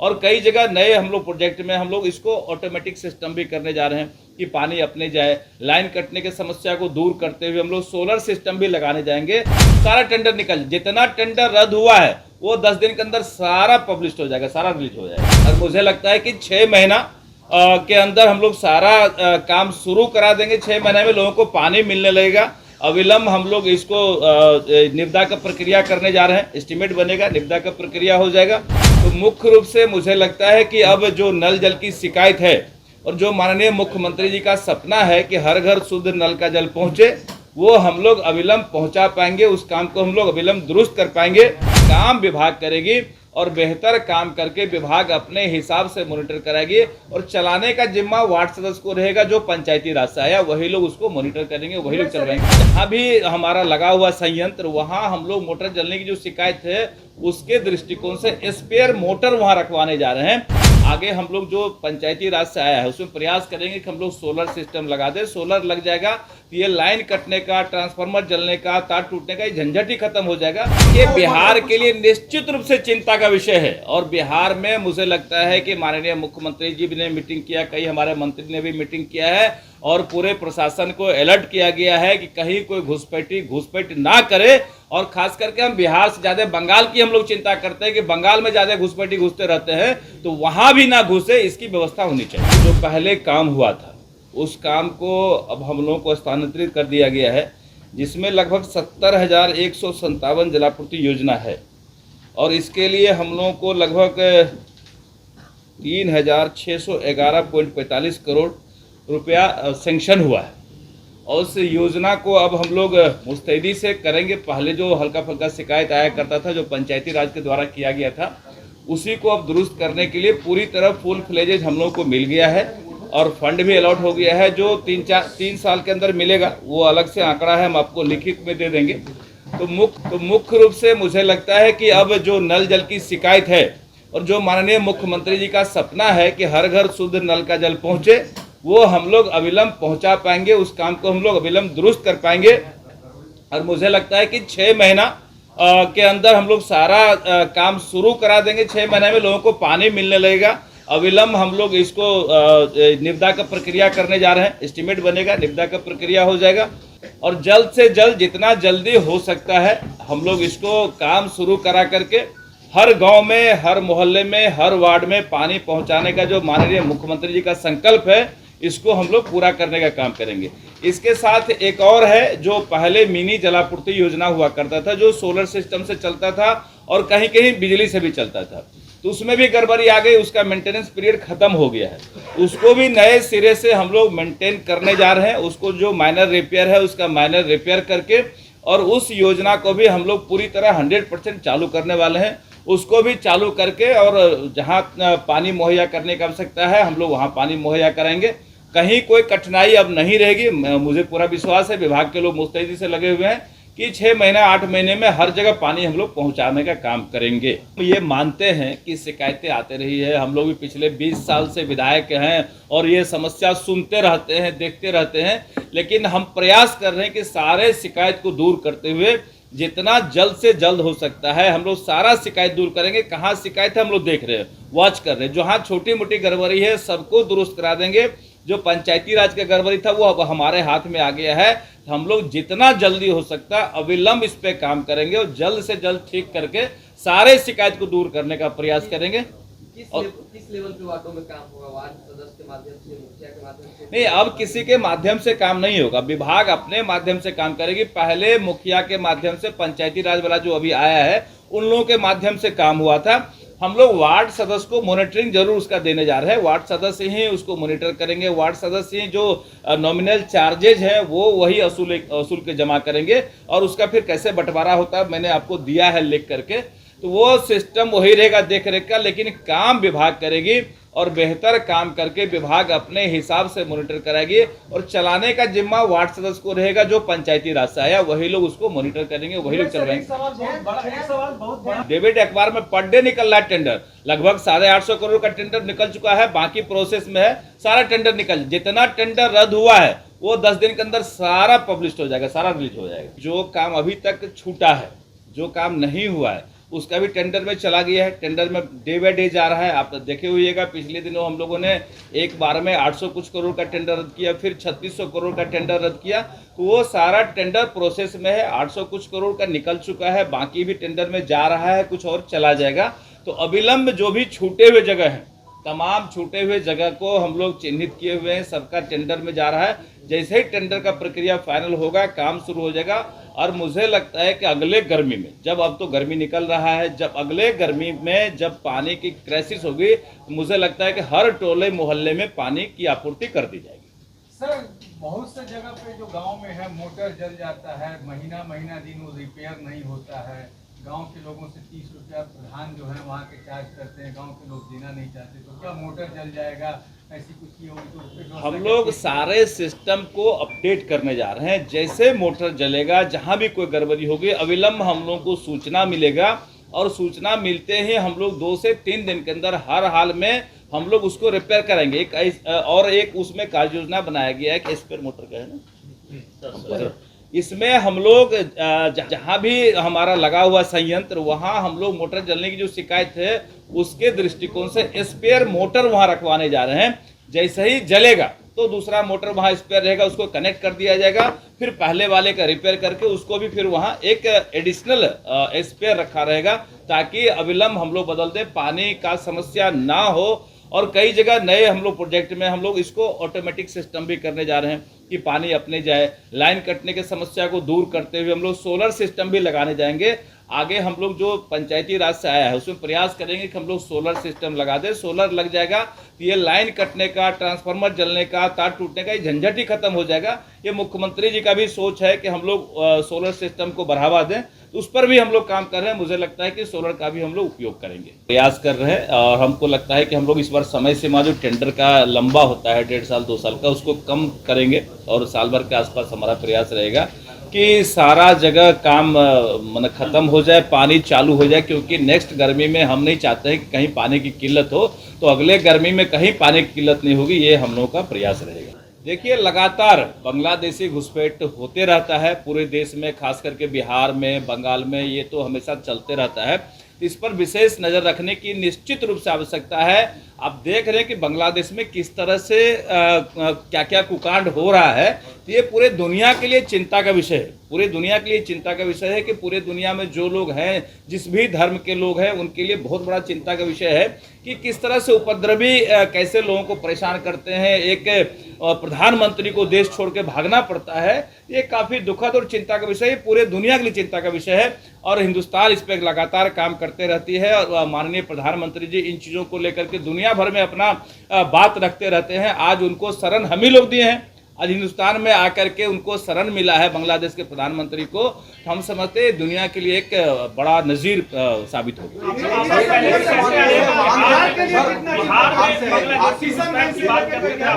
और कई जगह नए हम लोग प्रोजेक्ट में हम लोग इसको ऑटोमेटिक सिस्टम भी करने जा रहे हैं कि पानी अपने जाए। लाइन कटने की समस्या को दूर करते हुए हम लोग सोलर सिस्टम भी लगाने जाएंगे। सारा टेंडर निकल, जितना टेंडर रद्द हुआ है वो 10 दिन के अंदर सारा पब्लिश हो जाएगा, सारा रिलीज हो जाएगा। और मुझे लगता है कि 6 महीना के अंदर हम लोग सारा काम शुरू करा देंगे। 6 महीने में लोगों को पानी मिलने लगेगा। अविलंब हम लोग इसको निविदा का प्रक्रिया करने जा रहे हैं। एस्टीमेट बनेगा, निविदा का प्रक्रिया हो जाएगा। तो मुख्य रूप से मुझे लगता है कि अब जो नल जल की शिकायत है और जो माननीय मुख्यमंत्री जी का सपना है कि हर घर शुद्ध नल का जल पहुंचे, वो हम लोग अविलंब पहुंचा पाएंगे। उस काम को हम लोग अविलंब दुरुस्त कर पाएंगे। काम विभाग करेगी और बेहतर काम करके विभाग अपने हिसाब से मॉनिटर कराएगी और चलाने का जिम्मा वार्ड सदस्य को रहेगा। जो पंचायती राज से आया वही लोग उसको मॉनिटर करेंगे, वही लोग चलवाएंगे। जहाँ भी हमारा लगा हुआ संयंत्र, वहाँ हम लोग मोटर जलने की जो शिकायत है उसके दृष्टिकोण से स्पेयर मोटर वहाँ रखवाने जा रहे हैं। आगे हम लोग जो पंचायती राज से आया है उसमें प्रयास करेंगे कि हम लोग सोलर सिस्टम लगा दें। सोलर लग जाएगा तो ये लाइन कटने का, ट्रांसफार्मर जलने का, तार टूटने का ये झंझट ही खत्म हो जाएगा। ये बिहार के लिए निश्चित रूप से चिंता का विषय है। और बिहार में मुझे लगता है कि माननीय मुख्यमंत्री जी ने मीटिंग किया, कई हमारे मंत्री ने भी मीटिंग किया है और पूरे प्रशासन को अलर्ट किया गया है कि कहीं कोई घुसपैठ ना करे। और खास करके हम बिहार से ज्यादा बंगाल की हम लोग चिंता करते हैं कि बंगाल में ज्यादा घुसपैठी घुसते रहते हैं, तो वहां भी ना घुसे, इसकी व्यवस्था होनी चाहिए। जो पहले काम हुआ था उस काम को अब हम लोगों को स्थानांतरित कर दिया गया है, जिसमें लगभग 70,157 जलापूर्ति योजना है और इसके लिए हम लोगों को लगभग 3,611.45 करोड़ रुपया सेंक्शन हुआ है। और उस योजना को अब हम लोग मुस्तैदी से करेंगे। पहले जो हल्का फुल्का शिकायत आया करता था, जो पंचायती राज के द्वारा किया गया था, उसी को अब दुरुस्त करने के लिए पूरी तरह फुल फ्लेजेज हम लोग को मिल गया है और फंड भी अलॉट हो गया है। जो 3 साल के अंदर मिलेगा वो अलग से आंकड़ा है, हम आपको लिखित में दे देंगे। तो मुख्य रूप से मुझे लगता है कि अब जो नल जल की शिकायत है और जो माननीय मुख्यमंत्री जी का सपना है कि हर घर शुद्ध नल का जल पहुंचे, वो हम लोग अविलंब पहुंचा पाएंगे। उस काम को हम लोग अविलंब दुरुस्त कर पाएंगे। और मुझे लगता है कि 6 महीना के अंदर हम लोग सारा काम शुरू करा देंगे। 6 महीने में लोगों को पानी मिलने लगेगा। अविलंब हम लोग इसको निविदा का प्रक्रिया करने जा रहे हैं। एस्टीमेट बनेगा, निविदा का प्रक्रिया हो जाएगा और जल्द से जल्द, जितना जल्दी हो सकता है, हम लोग इसको काम शुरू करा करके हर गांव में, हर मोहल्ले में, हर वार्ड में पानी पहुंचाने का जो माननीय मुख्यमंत्री जी का संकल्प है, इसको हम लोग पूरा करने का काम करेंगे। इसके साथ एक और है, जो पहले मिनी जलापूर्ति योजना हुआ करता था, जो सोलर सिस्टम से चलता था और कहीं कहीं बिजली से भी चलता था, तो उसमें भी गड़बड़ी आ गई। उसका मेंटेनेंस पीरियड खत्म हो गया है। उसको भी नए सिरे से हम लोग मेंटेन करने जा रहे हैं। उसको जो माइनर रिपेयर है उसका माइनर रिपेयर करके और उस योजना को भी हम लोग पूरी तरह 100% चालू करने वाले हैं। उसको भी चालू करके और जहाँ पानी मुहैया करने की आवश्यकता है हम लोग वहाँ पानी मुहैया कराएंगे। कहीं कोई कठिनाई अब नहीं रहेगी। मुझे पूरा विश्वास है, विभाग के लोग मुस्तैदी से लगे हुए हैं कि 6 महीना 8 महीने में हर जगह पानी हम लोग पहुंचाने का काम करेंगे। ये मानते हैं कि शिकायतें आते रही है, हम लोग भी पिछले 20 साल से विधायक हैं और ये समस्या सुनते रहते हैं, देखते रहते हैं, लेकिन हम प्रयास कर रहे हैं कि सारे शिकायत को दूर करते हुए जितना जल्द से जल्द हो सकता है हम लोग सारा शिकायत दूर करेंगे। कहाँ शिकायत है हम लोग देख रहे हैं, वॉच कर रहे हैं। जहाँ छोटी मोटी गड़बड़ी है सबको दुरुस्त करा देंगे। जो पंचायती राज का गड़बड़ी था वो अब हमारे हाथ में आ गया है। हम लोग जितना जल्दी हो सकता है अविलंब इस पे काम करेंगे और जल्द से जल्द ठीक करके सारे शिकायत को दूर करने का प्रयास करेंगे। किस लेवल पे वार्डों में काम होगा? वार्ड सदस्य के माध्यम से, मुखिया के माध्यम से? नहीं, अब किसी के माध्यम से काम नहीं होगा, विभाग अपने माध्यम से काम करेगी। पहले मुखिया के माध्यम से, पंचायती राज वाला जो अभी आया है उन लोगों के माध्यम से काम हुआ था। हम लोग वार्ड सदस्य को मॉनिटरिंग जरूर उसका देने जा रहे हैं। वार्ड सदस्य ही उसको मॉनिटर करेंगे। वार्ड सदस्य ही जो नॉमिनल चार्जेज है वो वही असूल के जमा करेंगे और उसका फिर कैसे बंटवारा होता है मैंने आपको दिया है लिख करके। तो वो सिस्टम वही रहेगा देख रेख का, लेकिन काम विभाग करेगी और बेहतर काम करके विभाग अपने हिसाब से मॉनिटर कराएगी और चलाने का जिम्मा वार्ड सदस्य को रहेगा। जो पंचायती राज से आया वही लोग उसको मॉनिटर करेंगे, वही लोग चलवाएंगे। डेबिट अखबार में पर डे निकल रहा है टेंडर, लगभग 850 करोड़ का टेंडर निकल चुका है, बाकी प्रोसेस में है। सारा टेंडर निकल, जितना टेंडर रद्द हुआ है वो 10 दिन के अंदर सारा पब्लिश हो जाएगा, सारा रिलीज हो जाएगा। जो काम अभी तक छूटा है, जो काम नहीं हुआ है, उसका भी टेंडर में चला गया है। टेंडर में डे बाय डे जा रहा है। आप देखे हुएगा पिछले दिनों हम लोगों ने एक बार में 800 कुछ करोड़ का टेंडर रद्द किया, फिर 3600 करोड़ का टेंडर रद्द किया। तो वो सारा टेंडर प्रोसेस में है। 800 कुछ करोड़ का निकल चुका है, बाकी भी टेंडर में जा रहा है, कुछ और चला जाएगा। तो अविलंब जो भी छूटे हुए जगह हैं, तमाम छूटे हुए जगह को हम लोग चिन्हित किए हुए हैं। सबका टेंडर में जा रहा है। जैसे ही टेंडर का प्रक्रिया फाइनल होगा, काम शुरू हो जाएगा। और मुझे लगता है कि अगले गर्मी में, जब अब तो गर्मी निकल रहा है, जब अगले गर्मी में जब पानी की क्राइसिस होगी, तो मुझे लगता है कि हर टोले मोहल्ले में पानी की आपूर्ति कर दी जाएगी। सर, बहुत से जगह पे जो गांव में है मोटर जल जाता है, महीना महीना दिन वो रिपेयर नहीं होता है। गांव के लोगों से 30 रुपया प्रधान जो है वहाँ के चार्ज करते हैं। गांव के लोग देना नहीं चाहते, तो क्या मोटर जल जाएगा, ऐसी कुछ की होगी तो उस पे हम लोग सारे सिस्टम को अपडेट करने जा रहे हैं। जैसे मोटर जलेगा, जहाँ भी कोई गड़बड़ी होगी, अविलंब हम लोग को सूचना मिलेगा। और सूचना मिलते ही हम लोग 2 से 3 दिन के अंदर हर हाल में हम लोग उसको रिपेयर करेंगे। एक उसमें कार्य योजना बनाया गया है कि स्पेयर मोटर का है ना, इसमें हम लोग जहाँ भी हमारा लगा हुआ संयंत्र, वहाँ हम लोग मोटर जलने की जो शिकायत है उसके दृष्टिकोण से स्पेयर मोटर वहाँ रखवाने जा रहे हैं। जैसे ही जलेगा तो दूसरा मोटर वहाँ स्पेयर रहेगा, उसको कनेक्ट कर दिया जाएगा। फिर पहले वाले का रिपेयर करके उसको भी फिर वहाँ एक एडिशनल स्पेयर रखा रहेगा, ताकि अविलंब हम लोग बदल दें, पानी का समस्या ना हो। और कई जगह नए हम लोग प्रोजेक्ट में हम लोग इसको ऑटोमेटिक सिस्टम भी करने जा रहे हैं कि पानी अपने जाए। लाइन कटने की समस्या को दूर करते हुए हम लोग सोलर सिस्टम भी लगाने जाएंगे। आगे हम लोग जो पंचायती राज से आया है उसमें प्रयास करेंगे कि हम लोग सोलर सिस्टम लगा दें। सोलर लग जाएगा तो ये लाइन कटने का, ट्रांसफार्मर जलने का, तार टूटने का ये झंझट ही खत्म हो जाएगा। ये मुख्यमंत्री जी का भी सोच है कि हम लोग सोलर सिस्टम को बढ़ावा दें, तो उस पर भी हम लोग काम कर रहे हैं। मुझे लगता है कि सोलर का भी हम लोग उपयोग करेंगे, प्रयास कर रहे हैं। और हमको लगता है कि हम लोग इस बार समय सीमा जो टेंडर का लंबा होता है 1.5 साल 2 साल का, उसको कम करेंगे। और साल भर के आसपास हमारा प्रयास रहेगा कि सारा जगह काम मतलब खत्म हो जाए, पानी चालू हो जाए। क्योंकि नेक्स्ट गर्मी में हम नहीं चाहते हैं कि कहीं पानी की किल्लत हो, तो अगले गर्मी में कहीं पानी की किल्लत नहीं होगी। ये हम लोगों का प्रयास रहेगा। देखिए, लगातार बांग्लादेशी घुसपैठ होते रहता है पूरे देश में, खास करके बिहार में, बंगाल में, ये तो हमेशा चलते रहता है। इस पर विशेष नज़र रखने की निश्चित रूप से आवश्यकता है। आप देख रहे हैं कि बांग्लादेश में किस तरह से क्या क्या कुकांड हो रहा है। तो ये पूरे दुनिया के लिए चिंता का विषय है। पूरे दुनिया के लिए चिंता का विषय है कि पूरे दुनिया में जो लोग हैं, जिस भी धर्म के लोग हैं, उनके लिए बहुत बड़ा चिंता का विषय है कि किस तरह से उपद्रवी कैसे लोगों को परेशान करते हैं। एक प्रधानमंत्री को देश छोड़ के भागना पड़ता है। ये काफ़ी दुखद और चिंता का विषय है, पूरे दुनिया के लिए चिंता का विषय है। और हिंदुस्तान इस पर लगातार काम करते रहती है। और माननीय प्रधानमंत्री जी इन चीज़ों को लेकर के दुनिया भर में अपना बात रखते रहते हैं। आज उनको शरण हम ही लोग दिए हैं। आज हिंदुस्तान में आकर के उनको शरण मिला है बांग्लादेश के प्रधानमंत्री को। हम समझते हैं दुनिया के लिए एक बड़ा नज़ीर साबित होगा।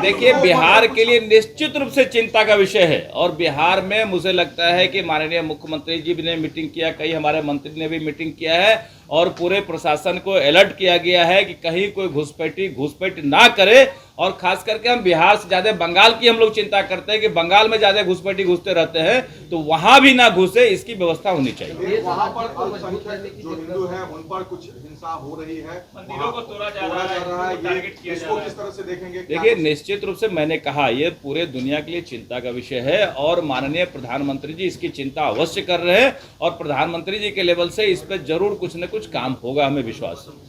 देखिए, बिहार के लिए निश्चित रूप से चिंता का विषय है। और बिहार में मुझे लगता है कि माननीय मुख्यमंत्री जी ने मीटिंग किया, कई हमारे मंत्री ने भी मीटिंग किया है। और पूरे प्रशासन को अलर्ट किया गया है कि कहीं कोई घुसपैठ ना करे। और खास करके हम बिहार से ज़्यादा बंगाल की हम लोग चिंता करते हैं कि बंगाल में ज़्यादा घुसपैठी घुसते रहते हैं, तो वहाँ भी ना घुसे, इसकी व्यवस्था होनी चाहिए। वहाँ पर अल्पसंख्यक जो हिंदू हैं उन पर कुछ हिंसा हो रही है, मंदिरों को तोड़ा जा रहा है, ये इसको किस तरह से देखेंगे? देखिए, निश्चित रूप से मैंने कहा ये पूरे दुनिया के लिए चिंता का विषय है। और माननीय प्रधानमंत्री जी इसकी चिंता अवश्य कर रहे हैं। और प्रधानमंत्री जी के लेवल से इस पर जरूर कुछ न कुछ काम होगा, हमें विश्वास है।